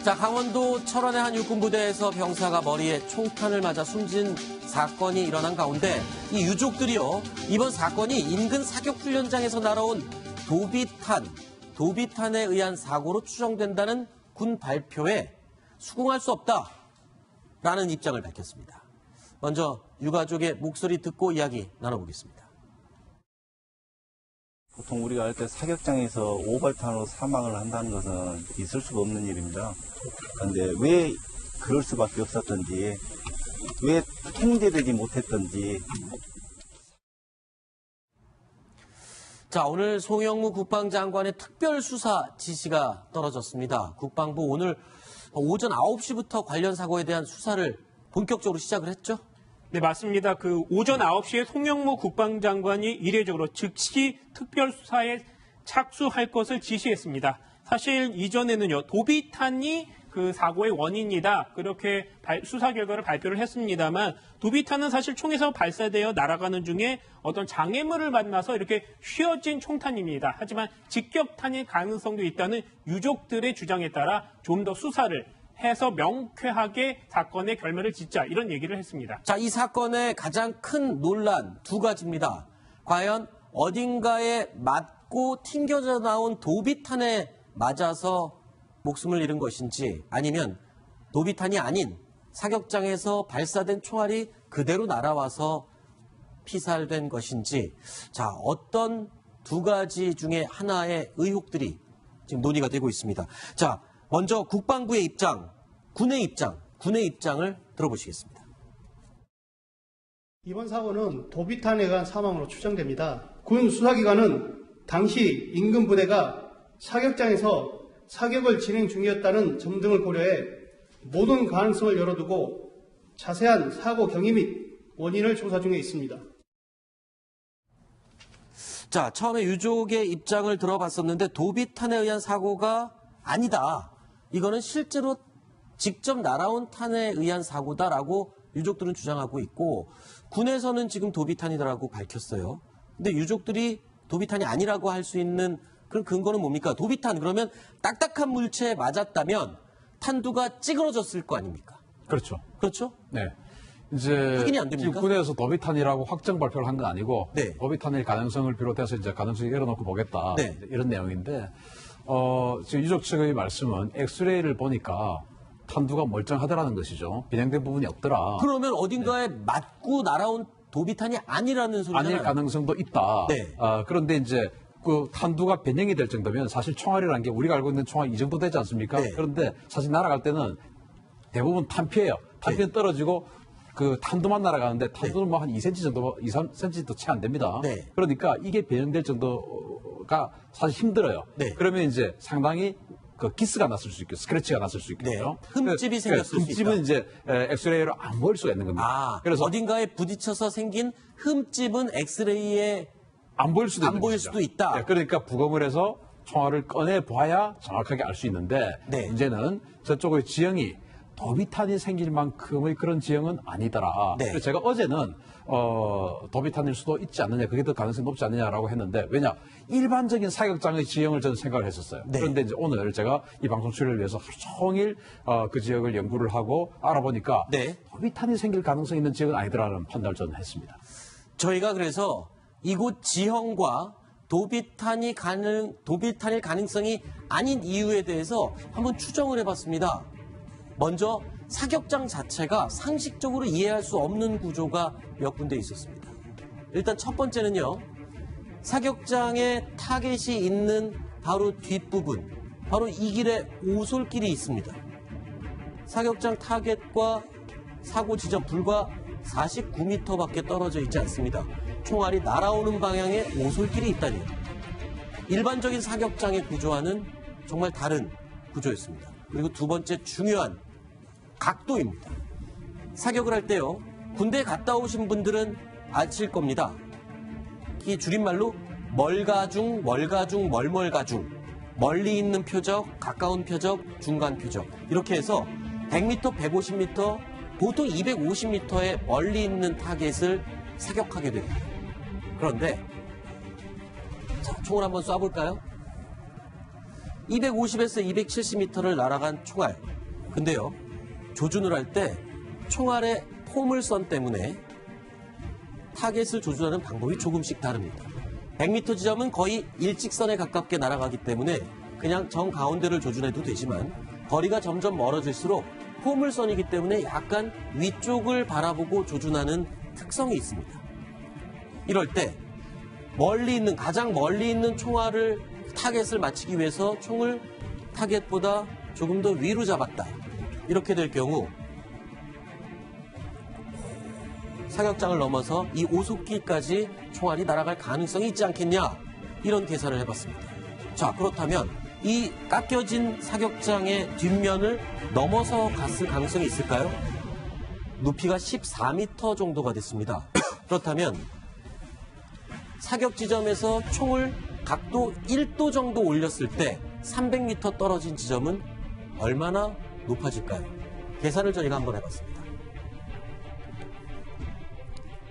자, 강원도 철원의 한 육군부대에서 병사가 머리에 총탄을 맞아 숨진 사건이 일어난 가운데 이 유족들이요, 이번 사건이 인근 사격훈련장에서 날아온 도비탄에 의한 사고로 추정된다는 군 발표에 수긍할 수 없다라는 입장을 밝혔습니다. 먼저 유가족의 목소리 듣고 이야기 나눠보겠습니다. 보통 우리가 할 때 사격장에서 오발탄으로 사망을 한다는 것은 있을 수가 없는 일입니다. 그런데 왜 그럴 수밖에 없었던지, 왜 통제되지 못했던지. 자, 오늘 송영무 국방장관의 특별수사 지시가 떨어졌습니다. 국방부 오늘 오전 9시부터 관련 사고에 대한 수사를 본격적으로 시작을 했죠? 네, 맞습니다. 오전 9시에 송영무 국방장관이 이례적으로 즉시 특별수사에 착수할 것을 지시했습니다. 사실 이전에는요, 도비탄이 그 사고의 원인이다, 그렇게 수사 결과를 발표를 했습니다만, 도비탄은 사실 총에서 발사되어 날아가는 중에 어떤 장애물을 만나서 이렇게 휘어진 총탄입니다. 하지만 직격탄일 가능성도 있다는 유족들의 주장에 따라 좀 더 수사를 해서 명쾌하게 사건의 결말을 짓자, 이런 얘기를 했습니다. 자, 이 사건의 가장 큰 논란 두 가지입니다. 과연 어딘가에 맞고 튕겨져 나온 도비탄에 맞아서 목숨을 잃은 것인지, 아니면 도비탄이 아닌 사격장에서 발사된 총알이 그대로 날아와서 피살된 것인지, 자, 어떤 두 가지 중에 하나의 의혹들이 지금 논의가 되고 있습니다. 자, 먼저 국방부의 입장, 군의 입장을 들어보시겠습니다. 이번 사고는 도비탄에 의한 사망으로 추정됩니다. 군 수사기관은 당시 인근 부대가 사격장에서 사격을 진행 중이었다는 점 등을 고려해 모든 가능성을 열어두고 자세한 사고 경위 및 원인을 조사 중에 있습니다. 자, 처음에 유족의 입장을 들어봤었는데 도비탄에 의한 사고가 아니다. 이거는 실제로 직접 날아온 탄에 의한 사고다라고 유족들은 주장하고 있고, 군에서는 지금 도비탄이라고 밝혔어요. 근데 유족들이 도비탄이 아니라고 할 수 있는 그런 근거는 뭡니까? 도비탄, 그러면 딱딱한 물체에 맞았다면 탄두가 찌그러졌을 거 아닙니까? 그렇죠. 그렇죠? 네. 이제 확인이 안 됩니까? 지금 군에서 도비탄이라고 확정 발표를 한 건 아니고, 네. 도비탄일 가능성을 비롯해서 이제 가능성을 열어놓고 보겠다, 네. 이런 내용인데, 지금 유족 측의 말씀은 엑스레이를 보니까 탄두가 멀쩡하더라는 것이죠. 변형된 부분이 없더라. 그러면 어딘가에 맞고 날아온 도비탄이 아니라는 소리잖아요. 아닐 가능성도 있다. 네. 그런데 이제 그 탄두가 변형이 될 정도면 사실 총알이라는 게 우리가 알고 있는 총알 이 정도 되지 않습니까? 네. 그런데 사실 날아갈 때는 대부분 탄피예요. 탄피는 떨어지고 그 탄두만 날아가는데 탄두는 뭐 한 2cm 정도, 2, 3cm도 채 안 됩니다. 네. 그러니까 이게 변형될 정도가 사실 힘들어요. 네. 그러면 이제 상당히 그 기스가 났을 수 있고 스크래치가 났을 수 있겠죠. 네. 흠집이 생겼을 수 있다. 흠집은 이제 엑스레이로 안 보일 수가 있는 겁니다. 아, 그래서 어딘가에 부딪혀서 생긴 흠집은 엑스레이에 안 보일 수도 있는 것이죠. 수도 있다. 네, 그러니까 부검을 해서 총알을 꺼내 봐야 정확하게 알 수 있는데, 네. 문제는 저쪽의 지형이 도비탄이 생길 만큼의 그런 지형은 아니더라. 네. 그래서 제가 어제는 도비탄일 수도 있지 않느냐, 그게 더 가능성이 높지 않느냐라고 했는데, 왜냐, 일반적인 사격장의 지형을 저는 생각을 했었어요. 네. 그런데 이제 오늘 제가 이 방송 출연을 위해서 하루 종일 그 지역을 연구를 하고 알아보니까, 네. 도비탄이 생길 가능성이 있는 지역은 아니더라는 판단을 저는 했습니다. 저희가 그래서 이곳 지형과 도비탄일 가능성이 아닌 이유에 대해서 한번 추정을 해봤습니다. 먼저 사격장 자체가 상식적으로 이해할 수 없는 구조가 몇 군데 있었습니다. 일단 첫 번째는요, 사격장에 타겟이 있는 바로 뒷부분, 바로 이 길에 오솔길이 있습니다. 사격장 타겟과 사고 지점 불과 49m밖에 떨어져 있지 않습니다. 총알이 날아오는 방향에 오솔길이 있다니, 일반적인 사격장의 구조와는 정말 다른 구조였습니다. 그리고 두 번째 중요한 각도입니다. 사격을 할 때요, 군대에 갔다 오신 분들은 아실 겁니다. 이 줄임말로 멀가중, 멀멀가중, 멀리 있는 표적, 가까운 표적, 중간 표적, 이렇게 해서 100m, 150m, 보통 250m의 멀리 있는 타겟을 사격하게 됩니다. 그런데 자, 총을 한번 쏴볼까요? 250에서 270m를 날아간 총알, 근데요, 조준을 할 때 총알의 포물선 때문에 타겟을 조준하는 방법이 조금씩 다릅니다. 100m 지점은 거의 일직선에 가깝게 날아가기 때문에 그냥 정 가운데를 조준해도 되지만 거리가 점점 멀어질수록 포물선이기 때문에 약간 위쪽을 바라보고 조준하는 특성이 있습니다. 이럴 때 가장 멀리 있는 총알을 타겟을 맞추기 위해서 총을 타겟보다 조금 더 위로 잡았다. 이렇게 될 경우 사격장을 넘어서 이 오솔길까지 총알이 날아갈 가능성이 있지 않겠냐, 이런 계산을 해봤습니다. 자, 그렇다면 이 깎여진 사격장의 뒷면을 넘어서 갔을 가능성이 있을까요? 높이가 14m 정도가 됐습니다. 그렇다면 사격 지점에서 총을 각도 1도 정도 올렸을 때 300m 떨어진 지점은 얼마나 높아질까요? 계산을 저희가 한번 해봤습니다.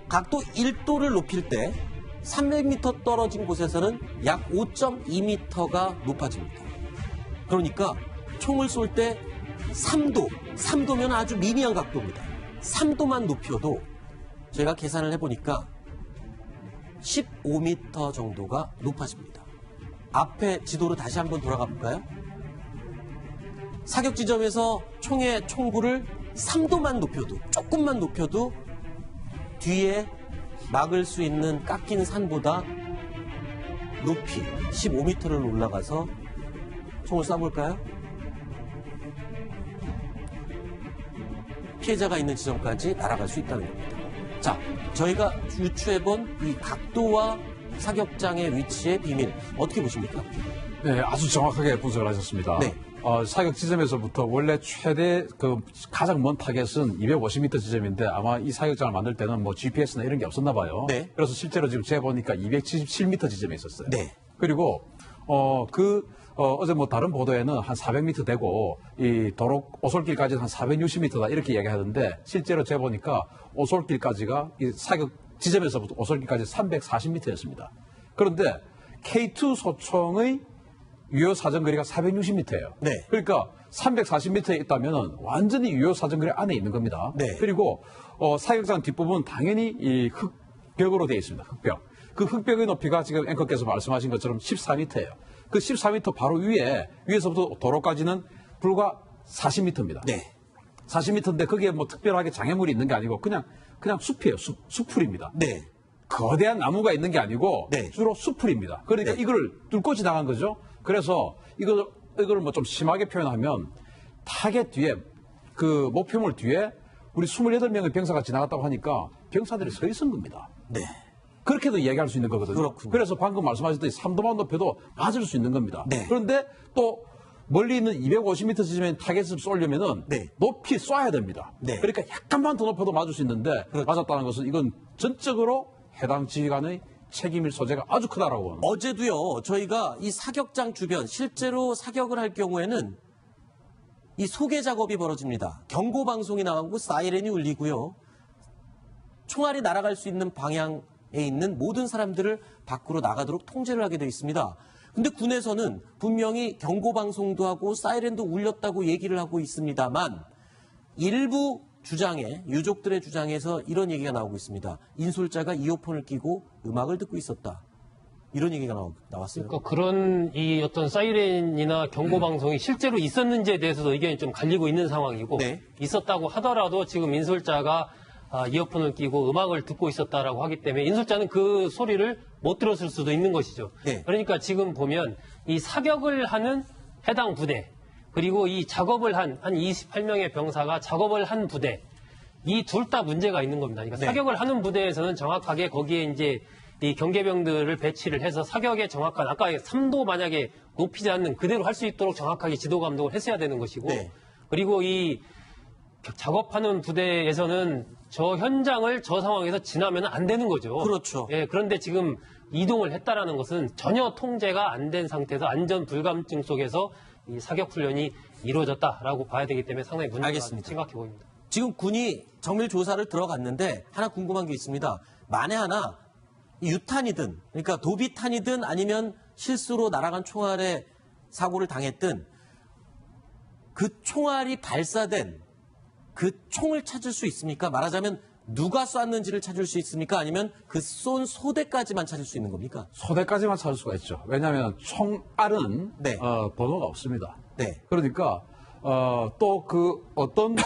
각도 1도를 높일 때 300m 떨어진 곳에서는 약 5.2m가 높아집니다. 그러니까 총을 쏠 때 3도면 아주 미미한 각도입니다. 3도만 높여도 제가 계산을 해보니까 15m 정도가 높아집니다. 앞에 지도로 다시 한번 돌아가 볼까요? 사격 지점에서 총의 총구를 3도만 높여도, 조금만 높여도 뒤에 막을 수 있는 깎인 산보다 높이 15m를 올라가서 총을 쏴볼까요? 피해자가 있는 지점까지 날아갈 수 있다는 겁니다. 자, 저희가 유추해본 이 각도와 사격장의 위치의 비밀, 어떻게 보십니까? 네, 아주 정확하게 분석을 하셨습니다. 네. 사격 지점에서부터 원래 최대 가장 먼 타겟은 250m 지점인데 아마 이 사격장을 만들 때는 뭐 GPS나 이런 게 없었나 봐요. 네. 그래서 실제로 지금 재보니까 277m 지점에 있었어요. 네. 그리고 어제 뭐 다른 보도에는 한 400m 되고 이 도로 오솔길까지는 한 460m다 이렇게 이야기하던데 실제로 재보니까 오솔길까지가 이 사격 지점에서부터 오솔길까지 340m였습니다. 그런데 K2 소총의 유효 사정거리가 460m예요. 네. 그러니까 340m에 있다면 완전히 유효 사정거리 안에 있는 겁니다. 네. 그리고 사격장 뒷부분은 당연히 이 흙벽으로 되어 있습니다. 흙벽. 그 흙벽의 높이가 지금 앵커께서 말씀하신 것처럼 14m예요. 그 14m 바로 위에서부터 도로까지는 불과 40m입니다. 네. 40m인데 거기에 뭐 특별하게 장애물이 있는 게 아니고 그냥 숲이에요. 숲풀입니다. 네. 거대한 나무가 있는 게 아니고 네. 주로 숲풀입니다. 그러니까 네. 이걸 뚫고 지나간 거죠. 그래서 이걸 뭐 좀 심하게 표현하면 타겟 뒤에 그 목표물 뒤에 우리 28명의 병사가 지나갔다고 하니까 병사들이 서 있은 겁니다. 네. 그렇게도 이야기할 수 있는 거거든요. 그렇군요. 그래서 방금 말씀하셨듯이 3도만 높여도 맞을 수 있는 겁니다. 네. 그런데 또 멀리 있는 250m 지점에 타겟을 쏘려면은 네. 높이 쏴야 됩니다. 네. 그러니까 약간만 더 높여도 맞을 수 있는데 그렇죠. 맞았다는 것은 이건 전적으로 해당 지휘관의 책임일 소재가 아주 크다라고 봅니다. 어제도요, 저희가 이 사격장 주변 실제로 사격을 할 경우에는 이 소개 작업이 벌어집니다. 경고 방송이 나가고 사이렌이 울리고요. 총알이 날아갈 수 있는 방향에 있는 모든 사람들을 밖으로 나가도록 통제를 하게 되어 있습니다. 근데 군에서는 분명히 경고 방송도 하고 사이렌도 울렸다고 얘기를 하고 있습니다만 일부 주장에, 유족들의 주장에서 이런 얘기가 나오고 있습니다. 인솔자가 이어폰을 끼고 음악을 듣고 있었다. 이런 얘기가 나왔어요. 그러니까 그런 이 어떤 사이렌이나 경고 방송이 실제로 있었는지에 대해서도 의견이 좀 갈리고 있는 상황이고 네. 있었다고 하더라도 지금 인솔자가 이어폰을 끼고 음악을 듣고 있었다라고 하기 때문에 인솔자는 그 소리를 못 들었을 수도 있는 것이죠. 네. 그러니까 지금 보면 이 사격을 하는 해당 부대 그리고 이 작업을 한 28명의 병사가 작업을 한 부대 이 둘 다 문제가 있는 겁니다. 그러니까 네. 사격을 하는 부대에서는 정확하게 거기에 이제 이 경계병들을 배치를 해서 사격에 정확한 아까 3도 만약에 높이지 않는 그대로 할 수 있도록 정확하게 지도 감독을 했어야 되는 것이고 네. 그리고 이 작업하는 부대에서는 저 현장을 저 상황에서 지나면 안 되는 거죠. 그렇죠. 예, 그런데 지금 이동을 했다라는 것은 전혀 통제가 안 된 상태에서 안전 불감증 속에서 이 사격 훈련이 이루어졌다라고 봐야 되기 때문에 상당히 문제가 알겠습니다. 심각해 보입니다. 지금 군이 정밀 조사를 들어갔는데 하나 궁금한 게 있습니다. 만에 하나 유탄이든 그러니까 도비탄이든 아니면 실수로 날아간 총알에 사고를 당했든 그 총알이 발사된 그 총을 찾을 수 있습니까? 말하자면 누가 쐈는지를 찾을 수 있습니까? 아니면 그 쏜 소대까지만 찾을 수 있는 겁니까? 소대까지만 찾을 수가 있죠. 왜냐하면 총알은 네. 번호가 없습니다. 네. 그러니까 또 그 어떤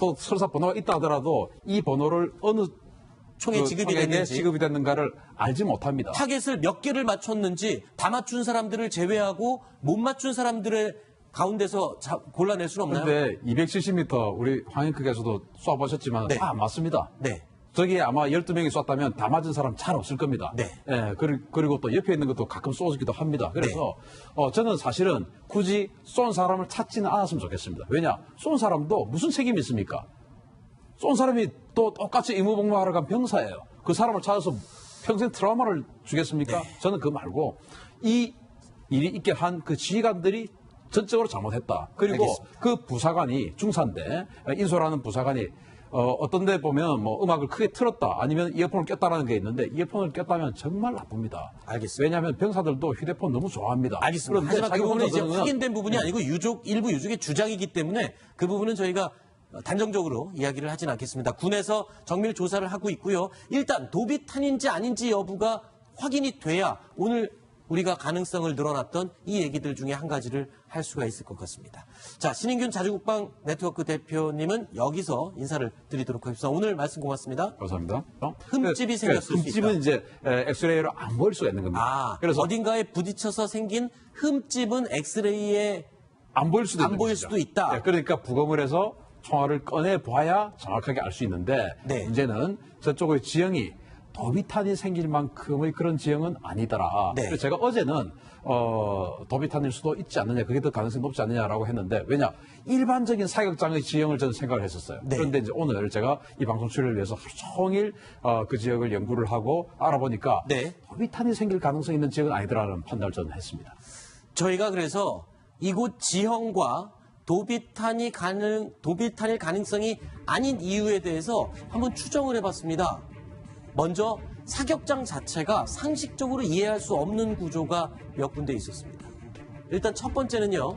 또 설사 번호가 있다 하더라도 이 번호를 어느 총에 지급이 총에게 됐는지. 지급이 됐는가를 알지 못합니다. 타겟을 몇 개를 맞췄는지 다 맞춘 사람들을 제외하고 못 맞춘 사람들의 가운데서 골라낼 수는 없나요? 그런데 270m 우리 황인크께서도 쏴보셨지만 네. 다 맞습니다. 네. 저기 아마 12명이 쐈다면 다 맞은 사람 잘 없을 겁니다. 네. 예, 그리고 또 옆에 있는 것도 가끔 쏘기도 합니다. 그래서 저는 사실은 굳이 쏜 사람을 찾지는 않았으면 좋겠습니다. 왜냐? 쏜 사람도 무슨 책임이 있습니까? 쏜 사람이 또 똑같이 의무복무하러 간 병사예요. 그 사람을 찾아서 평생 트라우마를 주겠습니까? 저는 그거 말고 이 일이 있게 한 그 지휘관들이 전적으로 잘못했다. 그리고 알겠습니다. 그 부사관이 중사인데 인솔하는 부사관이 어떤 데 보면 뭐 음악을 크게 틀었다 아니면 이어폰을 꼈다라는 게 있는데 이어폰을 꼈다면 정말 나쁩니다. 알겠습니다. 왜냐하면 병사들도 휴대폰 너무 좋아합니다. 알겠습니다. 그런데 하지만 그 자기 부분은 이제 혼자서는 확인된 부분이 아니고 일부 유족의 주장이기 때문에 그 부분은 저희가 단정적으로 이야기를 하진 않겠습니다. 군에서 정밀 조사를 하고 있고요. 일단 도비탄인지 아닌지 여부가 확인이 돼야 오늘 우리가 가능성을 늘어났던 이 얘기들 중에 한 가지를 할 수가 있을 것 같습니다. 자, 신인균 자주국방 네트워크 대표님은 여기서 인사를 드리도록 하겠습니다. 오늘 말씀 고맙습니다. 감사합니다. 흠집이 생겼을 수 흠집은 있다. 이제 엑스레이로 안 보일 수가 있는 겁니다. 아, 그래서 어딘가에 부딪혀서 생긴 흠집은 엑스레이에 안 보일 수도 안 있는 보일 것이죠. 수도 있다. 네, 그러니까 부검을 해서 총알을 꺼내 봐야 정확하게 알 수 있는데 네. 문제는 저쪽의 지형이 도비탄이 생길 만큼의 그런 지형은 아니더라. 네. 그래서 제가 어제는 도비탄일 수도 있지 않느냐, 그게 더 가능성이 높지 않느냐라고 했는데 왜냐 일반적인 사격장의 지형을 저는 생각을 했었어요. 네. 그런데 이제 오늘 제가 이 방송 출연을 위해서 하루 종일 그 지역을 연구를 하고 알아보니까 네. 도비탄이 생길 가능성이 있는 지역은 아니더라는 판단을 저는 했습니다. 저희가 그래서 이곳 지형과 도비탄일 가능성이 아닌 이유에 대해서 한번 추정을 해봤습니다. 먼저 사격장 자체가 상식적으로 이해할 수 없는 구조가 몇 군데 있었습니다. 일단 첫 번째는요.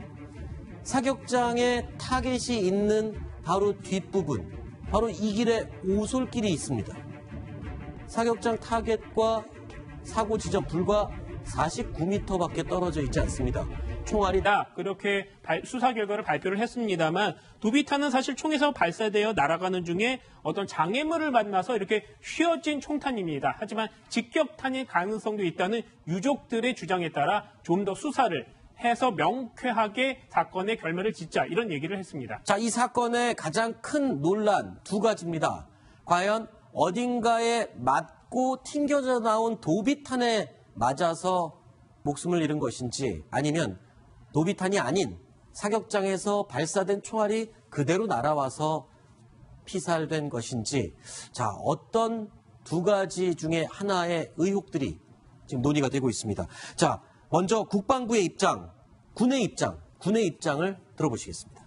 사격장에 타겟이 있는 바로 뒷부분, 바로 이 길에 오솔길이 있습니다. 사격장 타겟과 사고 지점 불과 49m밖에 떨어져 있지 않습니다. 총알이 그렇게 수사 결과를 발표를 했습니다만 도비탄은 사실 총에서 발사되어 날아가는 중에 어떤 장애물을 만나서 이렇게 휘어진 총탄입니다. 하지만 직격탄일 가능성도 있다는 유족들의 주장에 따라 좀 더 수사를 해서 명쾌하게 사건의 결말을 짓자 이런 얘기를 했습니다. 자, 이 사건의 가장 큰 논란 두 가지입니다. 과연 어딘가에 맞고 튕겨져 나온 도비탄에 맞아서 목숨을 잃은 것인지 아니면 도비탄이 아닌 사격장에서 발사된 총알이 그대로 날아와서 피살된 것인지 자, 어떤 두 가지 중에 하나의 의혹들이 지금 논의가 되고 있습니다. 자, 먼저 국방부의 입장, 군의 입장을 들어보시겠습니다.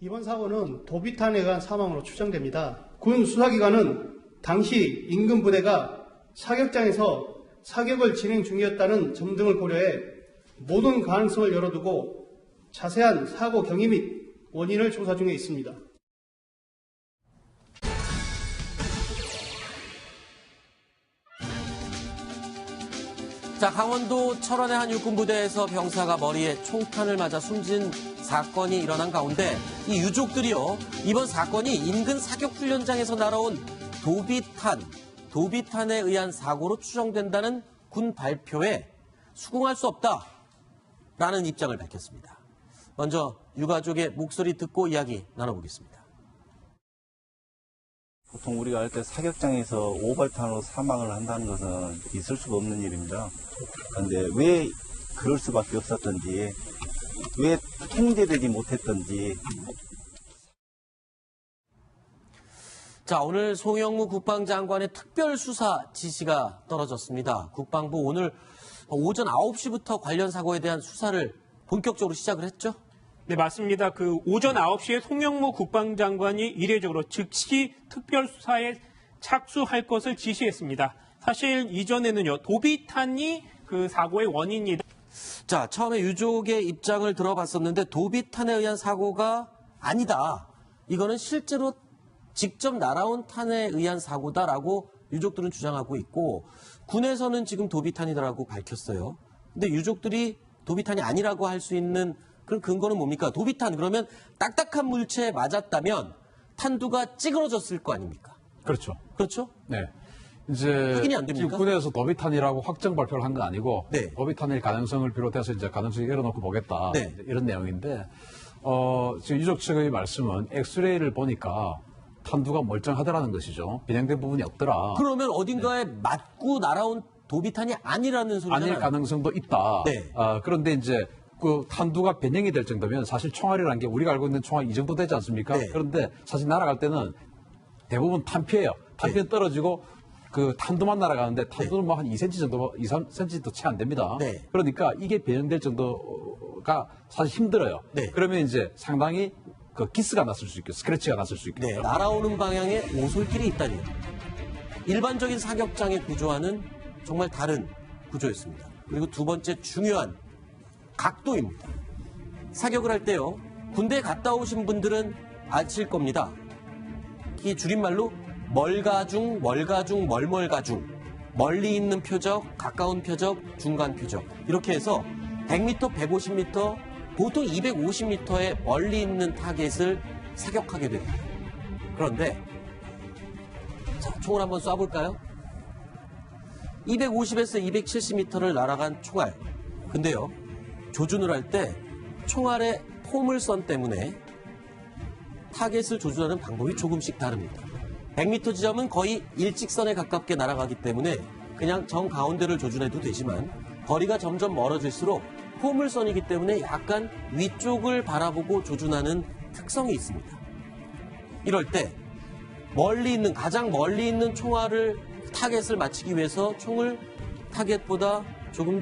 이번 사고는 도비탄에 의한 사망으로 추정됩니다. 군 수사기관은 당시 인근 부대가 사격장에서 사격을 진행 중이었다는 점 등을 고려해 모든 가능성을 열어두고 자세한 사고 경위 및 원인을 조사 중에 있습니다. 자, 강원도 철원의 한 육군부대에서 병사가 머리에 총탄을 맞아 숨진 사건이 일어난 가운데 이 유족들이요, 이번 사건이 인근 사격훈련장에서 날아온 도비탄에 의한 사고로 추정된다는 군 발표에 수긍할 수 없다라는 입장을 밝혔습니다. 먼저 유가족의 목소리 듣고 이야기 나눠보겠습니다. 보통 우리가 할 때 사격장에서 오발탄으로 사망을 한다는 것은 있을 수가 없는 일입니다. 그런데 왜 그럴 수밖에 없었던지, 왜 통제되지 못했던지. 자, 오늘 송영무 국방장관의 특별수사 지시가 떨어졌습니다. 국방부 오늘 오전 9시부터 관련 사고에 대한 수사를 본격적으로 시작을 했죠? 네, 맞습니다. 그 오전 9시에 송영무 국방장관이 이례적으로 즉시 특별수사에 착수할 것을 지시했습니다. 사실 이전에는요, 도비탄이 그 사고의 원인이다. 자, 처음에 유족의 입장을 들어봤었는데 도비탄에 의한 사고가 아니다. 이거는 실제로 직접 날아온 탄에 의한 사고다라고 유족들은 주장하고 있고 군에서는 지금 도비탄이다라고 밝혔어요. 근데 유족들이 도비탄이 아니라고 할 수 있는 그런 근거는 뭡니까? 도비탄 그러면 딱딱한 물체에 맞았다면 탄두가 찌그러졌을 거 아닙니까? 그렇죠. 그렇죠? 네. 이제 확인이 안 됩니까? 지금 군에서 도비탄이라고 확정 발표를 한 건 아니고 네. 도비탄일 가능성을 비롯해서 이제 가능성이 열어놓고 보겠다 네. 이런 내용인데 지금 유족 측의 말씀은 엑스레이를 보니까 탄두가 멀쩡하더라는 것이죠. 변형된 부분이 없더라. 그러면 어딘가에 맞고 날아온 도비탄이 아니라는 소리잖아요. 아닐 가능성도 있다. 네. 그런데 이제 그 탄두가 변형이 될 정도면 사실 총알이라는 게 우리가 알고 있는 총알 이 정도 되지 않습니까? 네. 그런데 사실 날아갈 때는 대부분 탄피예요. 탄피는 네. 떨어지고 그 탄두만 날아가는데 탄두는 뭐 한 2cm 정도, 2, 3cm도 채 안 됩니다. 네. 그러니까 이게 변형될 정도가 사실 힘들어요. 네. 그러면 이제 상당히 그 기스가 났을 수 있고 스크래치가 났을 수 있겠죠. 네, 날아오는 방향에 오솔길이 있다니. 일반적인 사격장의 구조와는 정말 다른 구조였습니다. 그리고 두 번째 중요한 각도입니다. 사격을 할 때요, 군대에 갔다 오신 분들은 아실 겁니다. 이 줄임말로 멀가중, 멀가중, 멀멀가중, 멀리 있는 표적, 가까운 표적, 중간 표적 이렇게 해서 100m, 150m, 보통 250m의 멀리 있는 타겟을 사격하게 됩니다. 그런데 자, 총을 한번 쏴볼까요? 250에서 270m를 날아간 총알. 근데요, 조준을 할 때 총알의 포물선 때문에 타겟을 조준하는 방법이 조금씩 다릅니다. 100m 지점은 거의 일직선에 가깝게 날아가기 때문에 그냥 정 가운데를 조준해도 되지만 거리가 점점 멀어질수록 포물선이기 때문에 약간 위쪽을 바라보고 조준하는 특성이 있습니다. 이럴 때 가장 멀리 있는 총알을 타겟을 맞추기 위해서 총을 타겟보다 조금 더